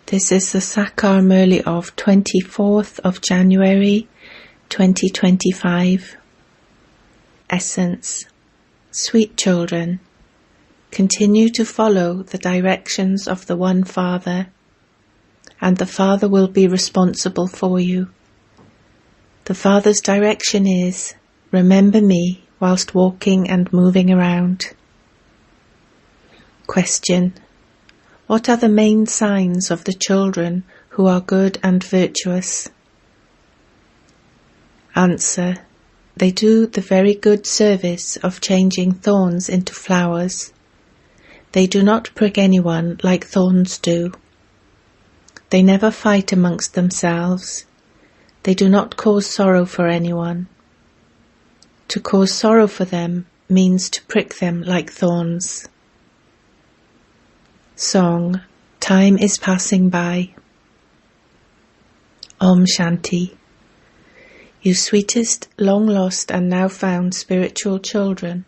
This is the Sakar Murli of 24th of January 2025. Essence. Sweet children, continue to follow the directions of the One Father, and the Father will be responsible for you. The Father's direction is, remember me whilst walking and moving around. Question. What are the main signs of the children who are good and virtuous? Answer. They do the very good service of changing thorns into flowers. They do not prick anyone like thorns do. They never fight amongst themselves. They do not cause sorrow for anyone. To cause sorrow for them means to prick them like thorns. Song. Time is passing by. Om Shanti. You sweetest, long-lost and now found spiritual children,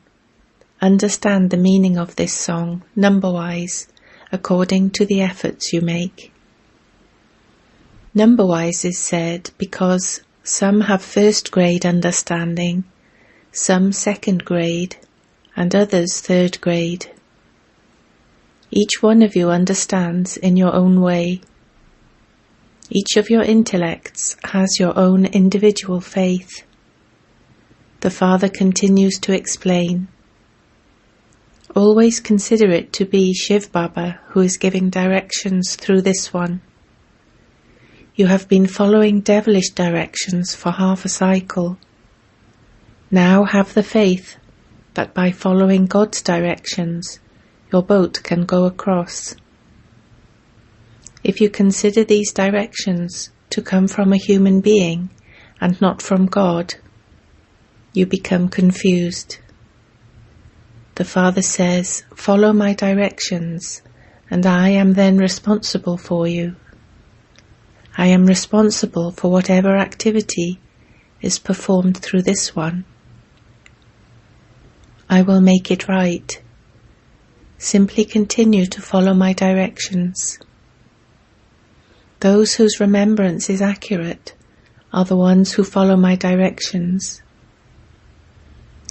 understand the meaning of this song, number-wise, according to the efforts you make. Number-wise is said because some have first grade understanding, some second grade, and others third grade. Each one of you understands in your own way. Each of your intellects has your own individual faith. The Father continues to explain. Always consider it to be Shiv Baba who is giving directions through this one. You have been following devilish directions for half a cycle. Now have the faith that by following God's directions, your boat can go across. If you consider these directions to come from a human being and not from God, you become confused. The Father says, follow my directions, and I am then responsible for you. I am responsible for whatever activity is performed through this one. I will make it right. Simply continue to follow my directions. Those whose remembrance is accurate are the ones who follow my directions.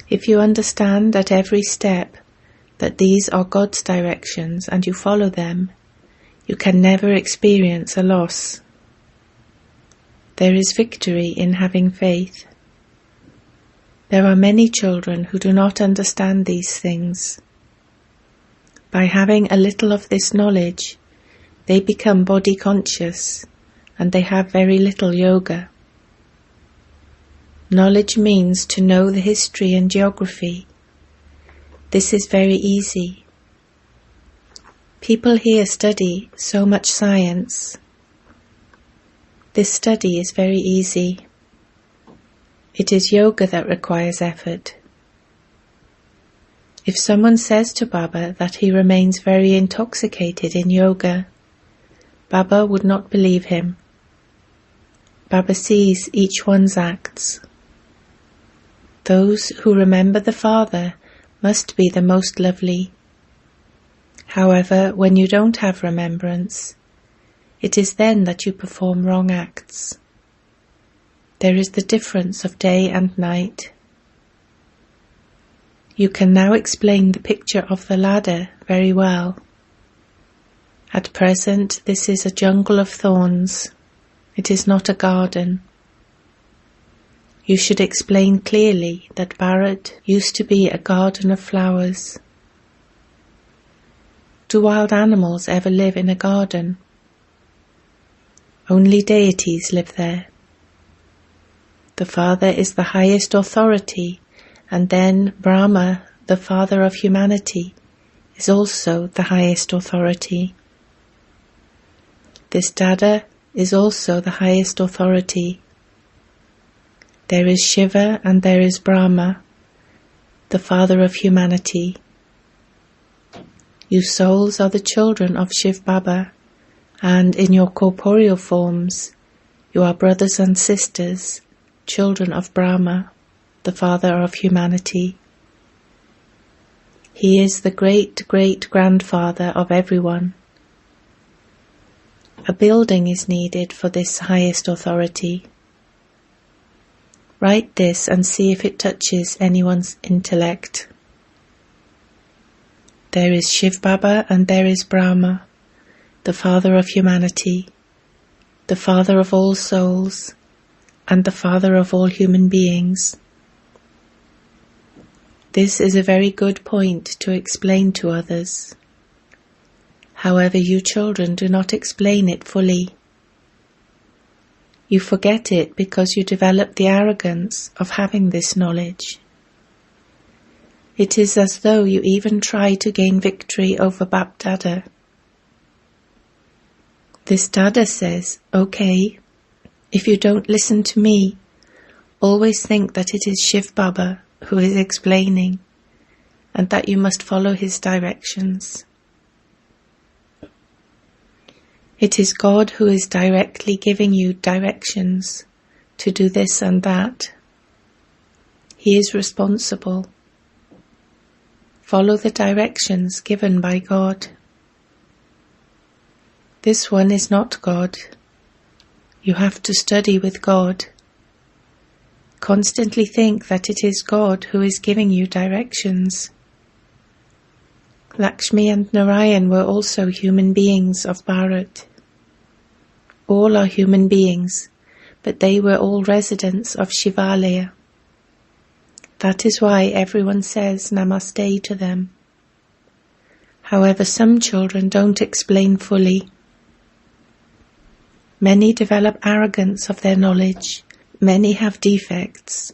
If you understand at every step that these are God's directions and you follow them, you can never experience a loss. There is victory in having faith. There are many children who do not understand these things. By having a little of this knowledge, they become body conscious and they have very little yoga. Knowledge means to know the history and geography. This is very easy. People here study so much science. This study is very easy. It is yoga that requires effort. If someone says to Baba that he remains very intoxicated in yoga, Baba would not believe him. Baba sees each one's acts. Those who remember the Father must be the most lovely. However, when you don't have remembrance, it is then that you perform wrong acts. There is the difference of day and night. You can now explain the picture of the ladder very well. At present, this is a jungle of thorns. It is not a garden. You should explain clearly that Bharat used to be a garden of flowers. Do wild animals ever live in a garden? Only deities live there. The Father is the highest authority, and then Brahma, the Father of humanity, is also the highest authority. This Dada is also the highest authority. There is Shiva and there is Brahma, the Father of humanity. You souls are the children of Shiv Baba, and in your corporeal forms, you are brothers and sisters, children of Brahma, the Father of humanity. He is the great-great-grandfather of everyone. A building is needed for this highest authority. Write this and see if it touches anyone's intellect. There is Shiv Baba and there is Brahma, the Father of humanity, the Father of all souls, and the Father of all human beings. This is a very good point to explain to others. However, you children do not explain it fully. You forget it because you develop the arrogance of having this knowledge. It is as though you even try to gain victory over Bap Dada. This Dada says, okay, if you don't listen to me, always think that it is Shiv Baba who is explaining, and that you must follow his directions. It is God who is directly giving you directions to do this and that. He is responsible. Follow the directions given by God. This one is not God. You have to study with God. Constantly think that it is God who is giving you directions. Lakshmi and Narayan were also human beings of Bharat. All are human beings, but they were all residents of Shivalaya. That is why everyone says Namaste to them. However, some children don't explain fully. Many develop arrogance of their knowledge. Many have defects.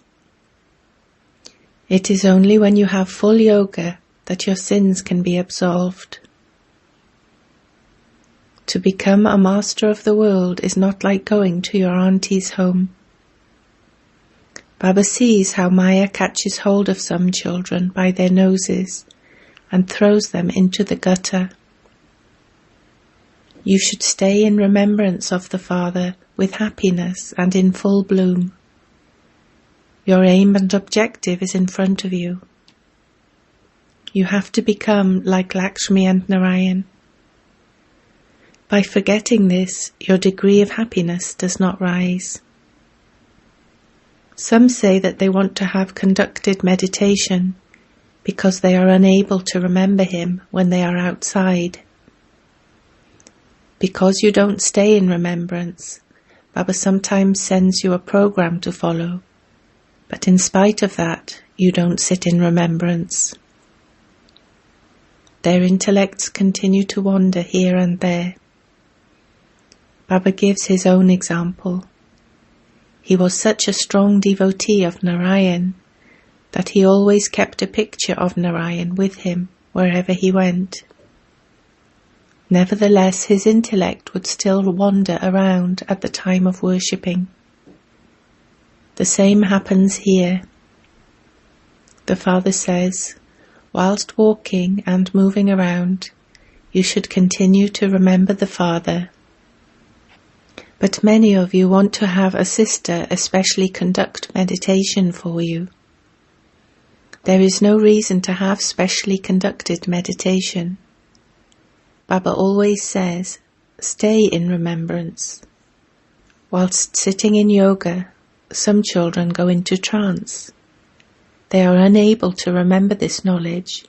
It is only when you have full yoga that your sins can be absolved. To become a master of the world is not like going to your auntie's home. Baba sees how Maya catches hold of some children by their noses and throws them into the gutter. You should stay in remembrance of the Father with happiness and in full bloom. Your aim and objective is in front of you. You have to become like Lakshmi and Narayan. By forgetting this, your degree of happiness does not rise. Some say that they want to have conducted meditation because they are unable to remember him when they are outside. Because you don't stay in remembrance, Baba sometimes sends you a program to follow, but in spite of that, you don't sit in remembrance. Their intellects continue to wander here and there. Baba gives his own example. He was such a strong devotee of Narayan that he always kept a picture of Narayan with him wherever he went. Nevertheless, his intellect would still wander around at the time of worshipping. The same happens here. The Father says, whilst walking and moving around, you should continue to remember the Father. But many of you want to have a sister especially conduct meditation for you. There is no reason to have specially conducted meditation. Baba always says, stay in remembrance. Whilst sitting in yoga, some children go into trance. They are unable to remember this knowledge,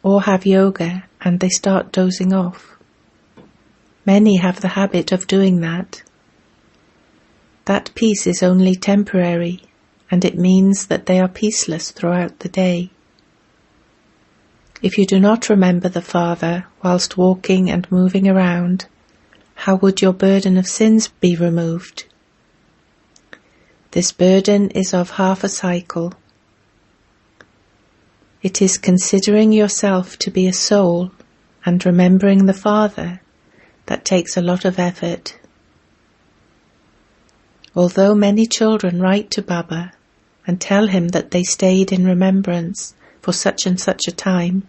or have yoga and they start dozing off. Many have the habit of doing that. That peace is only temporary, and it means that they are peaceless throughout the day. If you do not remember the Father whilst walking and moving around, how would your burden of sins be removed? This burden is of half a cycle. It is considering yourself to be a soul and remembering the Father that takes a lot of effort. Although many children write to Baba and tell him that they stayed in remembrance for such and such a time,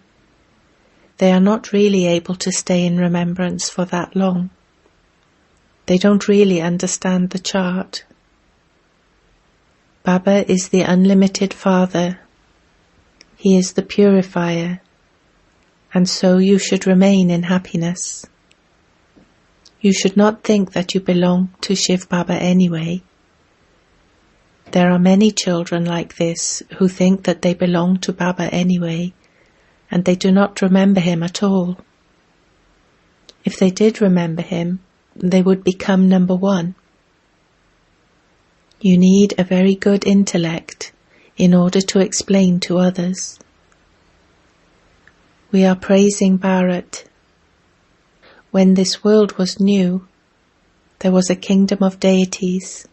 they are not really able to stay in remembrance for that long. They don't really understand the chart. Baba is the unlimited Father. He is the purifier, and so you should remain in happiness. You should not think that you belong to Shiv Baba anyway. There are many children like this who think that they belong to Baba anyway, and they do not remember him at all. If they did remember him, they would become number one. You need a very good intellect in order to explain to others. We are praising Bharat. When this world was new, there was a kingdom of deities.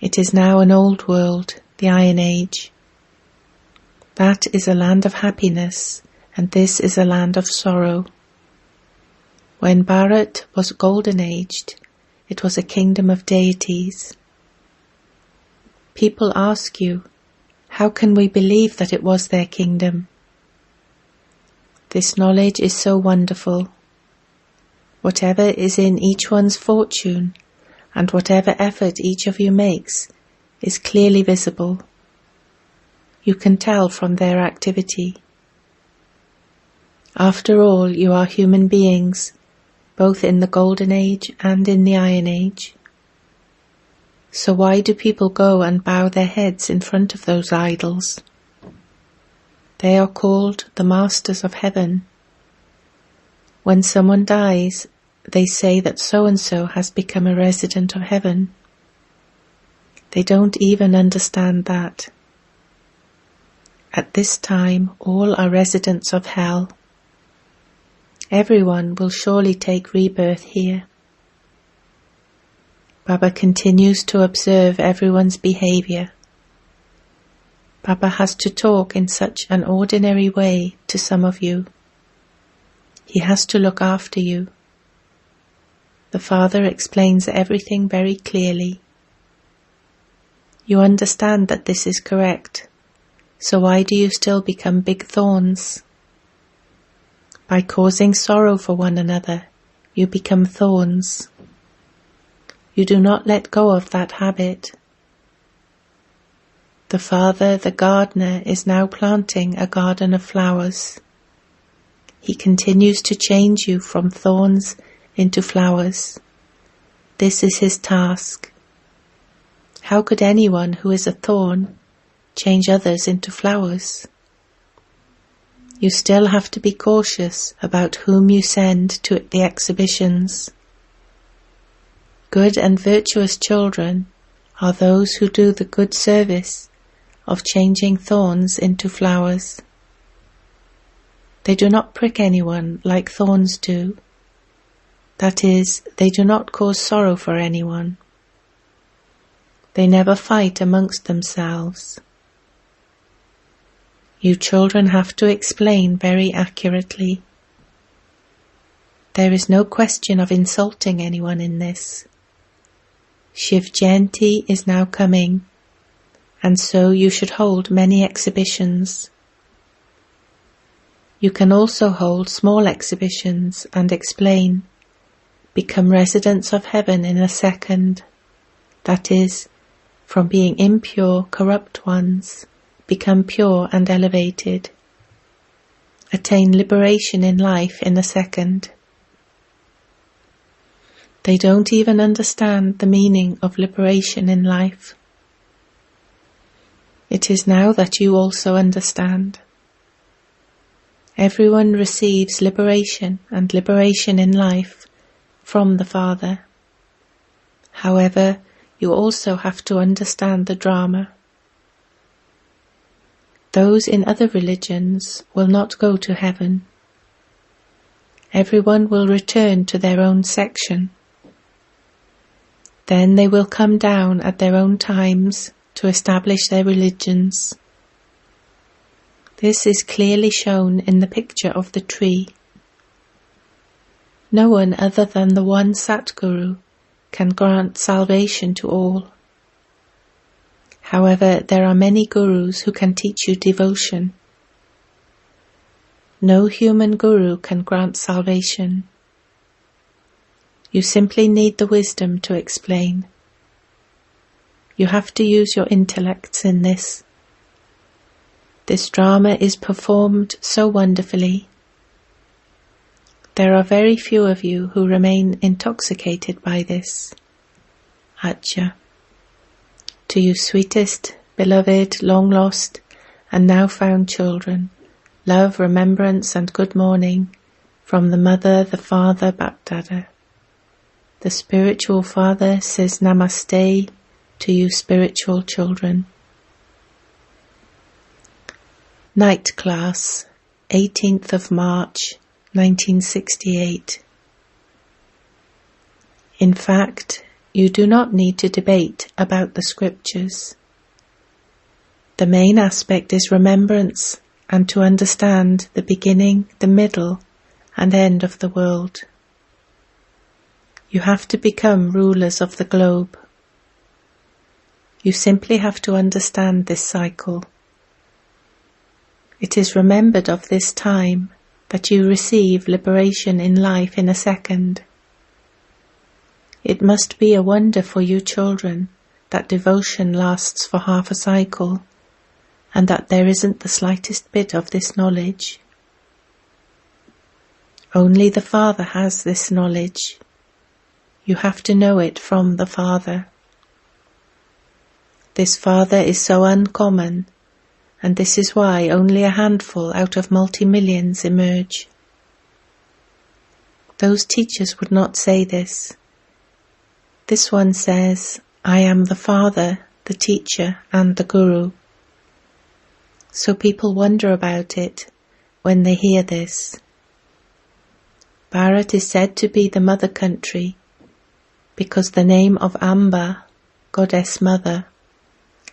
It is now an old world, the Iron Age. That is a land of happiness, and this is a land of sorrow. When Bharat was golden-aged, it was a kingdom of deities. People ask you, how can we believe that it was their kingdom? This knowledge is so wonderful. Whatever is in each one's fortune, and whatever effort each of you makes, is clearly visible. You can tell from their activity. After all, you are human beings, both in the Golden Age and in the Iron Age. So why do people go and bow their heads in front of those idols? They are called the Masters of Heaven. When someone dies, they say that so-and-so has become a resident of heaven. They don't even understand that. At this time, all are residents of hell. Everyone will surely take rebirth here. Baba continues to observe everyone's behavior. Baba has to talk in such an ordinary way to some of you. He has to look after you. The Father explains everything very clearly. You understand that this is correct, so why do you still become big thorns? By causing sorrow for one another, you become thorns. You do not let go of that habit. The Father, the gardener, is now planting a garden of flowers. He continues to change you from thorns into flowers. This is his task. How could anyone who is a thorn change others into flowers? You still have to be cautious about whom you send to the exhibitions. Good and virtuous children are those who do the good service of changing thorns into flowers. They do not prick anyone like thorns do. That is, they do not cause sorrow for anyone. They never fight amongst themselves. You children have to explain very accurately. There is no question of insulting anyone in this. Shiv Jayanti is now coming, and so you should hold many exhibitions. You can also hold small exhibitions and explain. Become residents of heaven in a second. That is, from being impure, corrupt ones, become pure and elevated. Attain liberation in life in a second. They don't even understand the meaning of liberation in life. It is now that you also understand. Everyone receives liberation and liberation in life from the Father. However, you also have to understand the drama. Those in other religions will not go to heaven. Everyone will return to their own section. Then they will come down at their own times to establish their religions. This is clearly shown in the picture of the tree. No one other than the one Satguru can grant salvation to all. However, there are many gurus who can teach you devotion. No human guru can grant salvation. You simply need the wisdom to explain. You have to use your intellects in this. This drama is performed so wonderfully. There are very few of you who remain intoxicated by this. Acha. To you sweetest, beloved, long-lost, and now-found children, love, remembrance, and good morning from the Mother, the Father, Bapdada. The Spiritual Father says Namaste to you spiritual children. Night Class, 18th of March, 1968. In fact, you do not need to debate about the scriptures. The main aspect is remembrance and to understand the beginning, the middle, and end of the world. You have to become rulers of the globe. You simply have to understand this cycle. It is remembered of this time that you receive liberation in life in a second. It must be a wonder for you children that devotion lasts for half a cycle, and that there isn't the slightest bit of this knowledge. Only the Father has this knowledge. You have to know it from the Father. This Father is so uncommon, and this is why only a handful out of multi-millions emerge. Those teachers would not say this. This one says, I am the Father, the teacher, and the Guru. So people wonder about it when they hear this. Bharat is said to be the mother country because the name of Amba, Goddess Mother,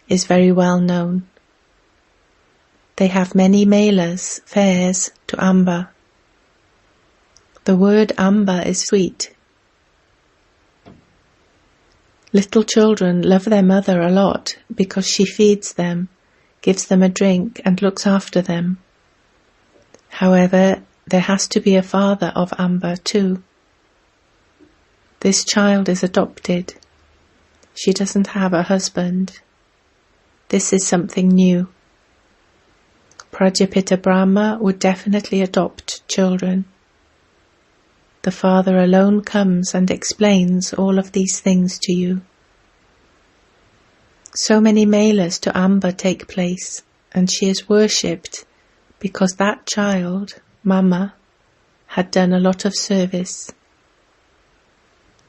is very well known. They have many melas, fairs, to Amba. The word Amba is sweet. Little children love their mother a lot because she feeds them, gives them a drink, and looks after them. However, there has to be a father of Amba too. This child is adopted. She doesn't have a husband. This is something new. Prajapita Brahma would definitely adopt children. The Father alone comes and explains all of these things to you. So many melas to Amba take place, and she is worshipped because that child, Mama, had done a lot of service.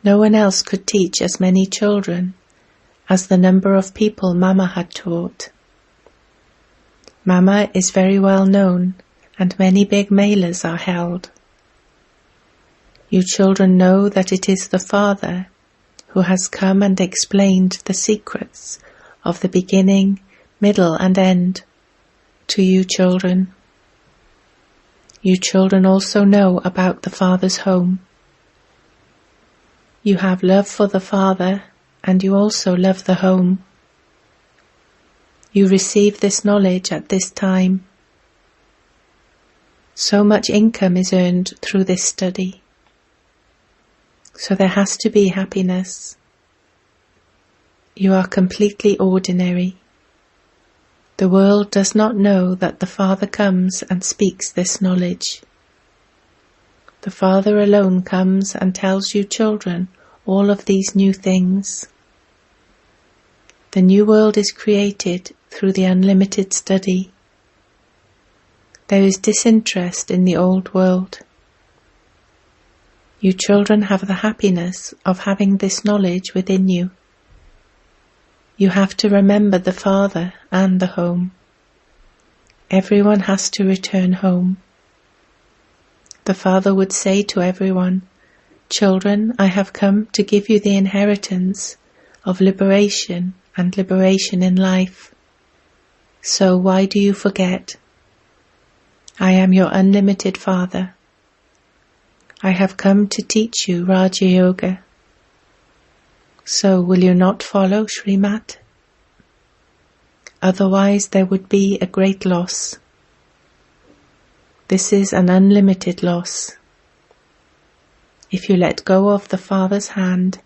No one else could teach as many children as the number of people Mama had taught. Mama is very well known, and many big melas are held. You children know that it is the Father who has come and explained the secrets of the beginning, middle, and end to you children. You children also know about the Father's home. You have love for the Father, and you also love the home. You receive this knowledge at this time. So much income is earned through this study. So there has to be happiness. You are completely ordinary. The world does not know that the Father comes and speaks this knowledge. The Father alone comes and tells you children all of these new things. The new world is created through the unlimited study. There is disinterest in the old world. You children have the happiness of having this knowledge within you. You have to remember the Father and the home. Everyone has to return home. The Father would say to everyone, Children, I have come to give you the inheritance of liberation and liberation in life. So why do you forget? I am your unlimited Father. I have come to teach you Raja Yoga. So will you not follow Srimat? Otherwise there would be a great loss. This is an unlimited loss. If you let go of the Father's hand,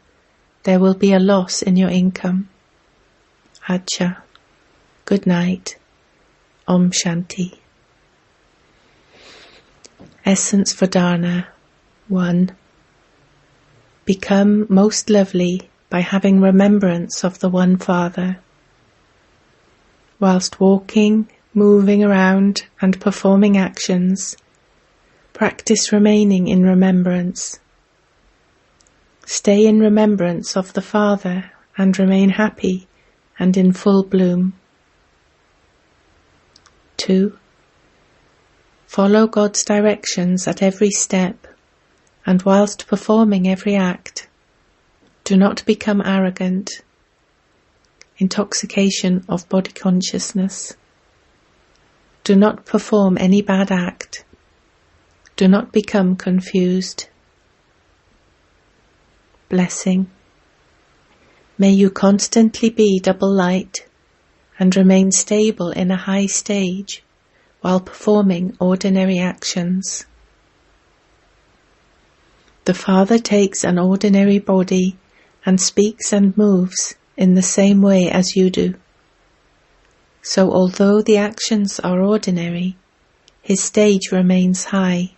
there will be a loss in your income. Acha. Good night. Om Shanti. Essence for Dharna. 1. Become most lovely by having remembrance of the One Father. Whilst walking, moving around and performing actions, practice remaining in remembrance. Stay in remembrance of the Father and remain happy and in full bloom. 2. Follow God's directions at every step, and whilst performing every act, do not become arrogant, intoxication of body consciousness. Do not perform any bad act. Do not become confused. Blessing. May you constantly be double light and remain stable in a high stage while performing ordinary actions. The Father takes an ordinary body and speaks and moves in the same way as you do. So although the actions are ordinary, his stage remains high.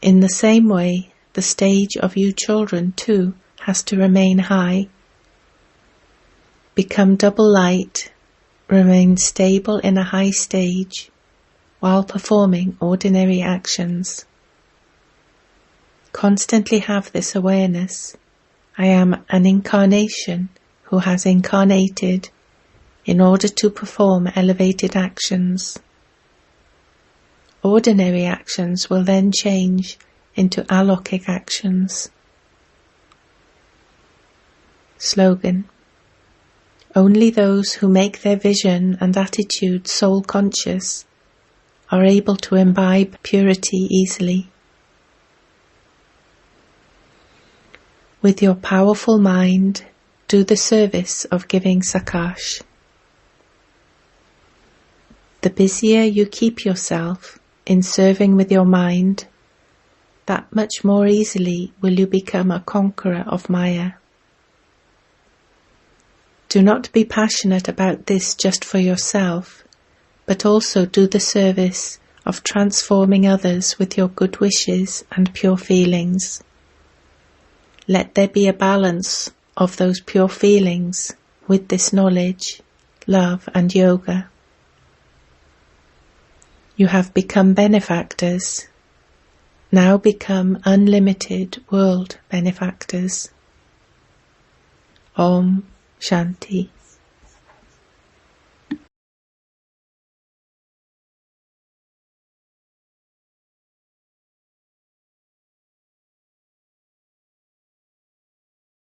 In the same way, the stage of you children too has to remain high. Become double light, remain stable in a high stage while performing ordinary actions. Constantly have this awareness: I am an incarnation who has incarnated in order to perform elevated actions. Ordinary actions will then change into alokik actions. Slogan: only those who make their vision and attitude soul conscious are able to imbibe purity easily. With your powerful mind, do the service of giving sakash. The busier you keep yourself in serving with your mind, that much more easily will you become a conqueror of Maya. Do not be passionate about this just for yourself, but also do the service of transforming others with your good wishes and pure feelings. Let there be a balance of those pure feelings with this knowledge, love and yoga. You have become benefactors. Now become unlimited world benefactors. Om Shanti.